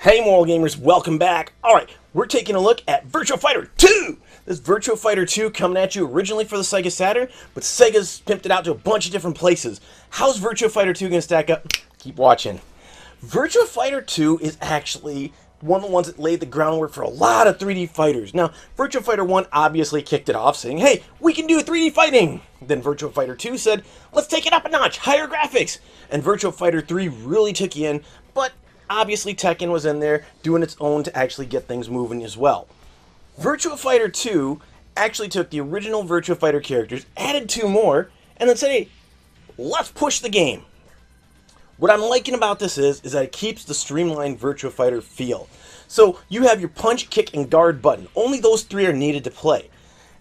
Hey Moral Gamers, welcome back. Alright, we're taking a look at Virtua Fighter 2! This Virtua Fighter 2 coming at you originally for the Sega Saturn, but Sega's pimped it out to a bunch of different places. How's Virtua Fighter 2 going to stack up? Keep watching. Virtua Fighter 2 is actually one of the ones that laid the groundwork for a lot of 3D fighters. Now, Virtua Fighter 1 obviously kicked it off, saying, hey, we can do 3D fighting! Then Virtua Fighter 2 said, let's take it up a notch, higher graphics! And Virtua Fighter 3 really took you in, but obviously Tekken was in there doing its own to actually get things moving as well. Virtua Fighter 2 actually took the original Virtua Fighter characters, added 2 more, and then said, hey, let's push the game. What I'm liking about this is that it keeps the streamlined Virtua Fighter feel. So you have your punch, kick, and guard button. Only those 3 are needed to play.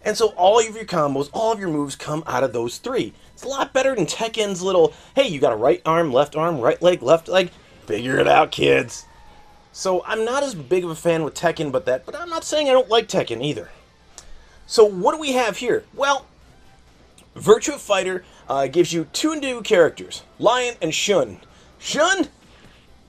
And so all of your combos, all of your moves come out of those 3. It's a lot better than Tekken's little, hey, you got a right arm, right leg, left leg. Figure it out, kids. So I'm not as big of a fan with Tekken, but I'm not saying I don't like Tekken either. So what do we have here? Well, Virtua Fighter gives you 2 new characters, Lion and Shun. Shun,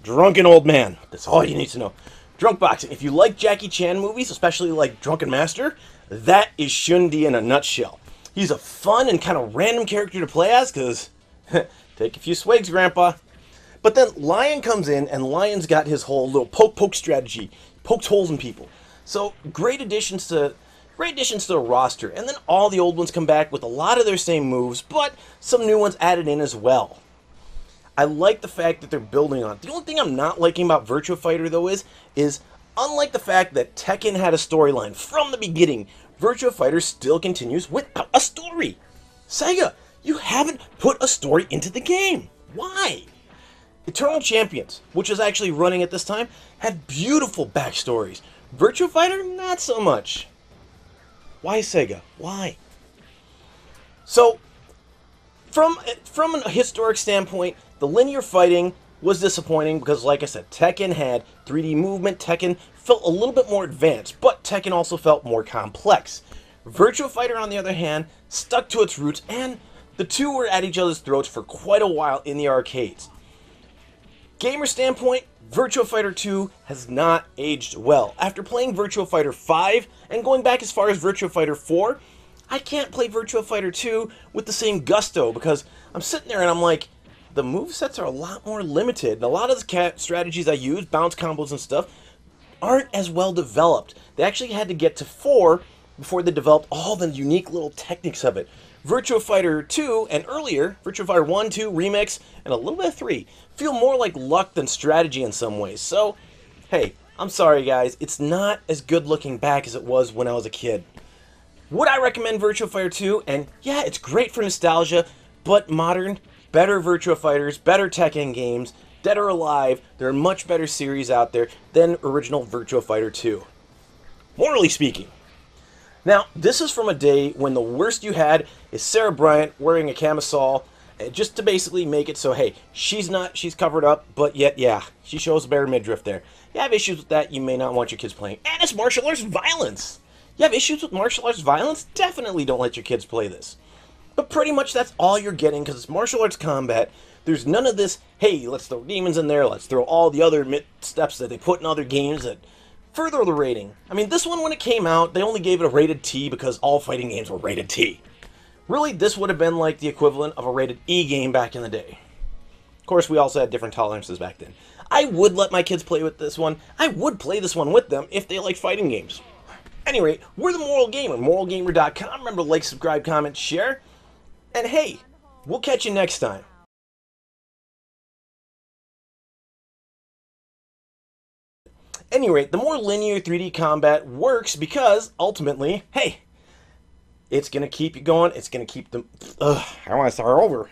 drunken old man. That's all you need to know. Drunk boxing. If you like Jackie Chan movies, especially like Drunken Master, that is Shun-Di in a nutshell. He's a fun and kind of random character to play as, because take a few swigs, Grandpa. But then Lion comes in, and Lion's got his whole little poke strategy. Pokes holes in people. So great additions to the roster. And then all the old ones come back with a lot of their same moves, but some new ones added in as well. I like the fact that they're building on it. The only thing I'm not liking about Virtua Fighter, though, is unlike the fact that Tekken had a storyline from the beginning, Virtua Fighter still continues without a story. Sega, you haven't put a story into the game. Why? Eternal Champions, which is actually running at this time, had beautiful backstories. Virtua Fighter, not so much. Why, Sega? Why? So, from a historic standpoint, the linear fighting was disappointing because, like I said, Tekken had 3D movement. Tekken felt a little bit more advanced, but Tekken also felt more complex. Virtua Fighter, on the other hand, stuck to its roots, and the two were at each other's throats for quite a while in the arcades. Gamer standpoint, Virtua Fighter 2 has not aged well. After playing Virtua Fighter 5 and going back as far as Virtua Fighter 4, I can't play Virtua Fighter 2 with the same gusto because I'm sitting there and I'm like, the movesets are a lot more limited. And a lot of the strategies I use, bounce combos and stuff, aren't as well developed. They actually had to get to 4 before they developed all the unique little techniques of it. Virtua Fighter 2 and earlier, Virtua Fighter 1, 2, Remix, and a little bit of 3, feel more like luck than strategy in some ways. So, hey, I'm sorry guys, it's not as good looking back as it was when I was a kid. Would I recommend Virtua Fighter 2? And yeah, it's great for nostalgia, but modern, better Virtua Fighters, better Tekken games, Dead or Alive, there are much better series out there than original Virtua Fighter 2. Morally speaking. Now, this is from a day when the worst you had is Sarah Bryant wearing a camisole, just to basically make it so, hey, she's covered up, but yet, yeah, she shows a bare midriff there. You have issues with that, you may not want your kids playing. And it's martial arts violence! You have issues with martial arts violence? Definitely don't let your kids play this. But pretty much that's all you're getting, because it's martial arts combat. There's none of this, hey, let's throw demons in there, let's throw all the other steps that they put in other games that further the rating. I mean, this one, when it came out, they only gave it a rated T because all fighting games were rated T. Really, this would have been like the equivalent of a rated E game back in the day. Of course, we also had different tolerances back then. I would let my kids play with this one. I would play this one with them if they like fighting games. Anyway, we're the Moral Gamer, moralgamer.com. Remember to like, subscribe, comment, share. And hey, we'll catch you next time. At any rate, the more linear 3D combat works because, ultimately, hey, it's going to keep you going, it's going to keep them... I want to start over.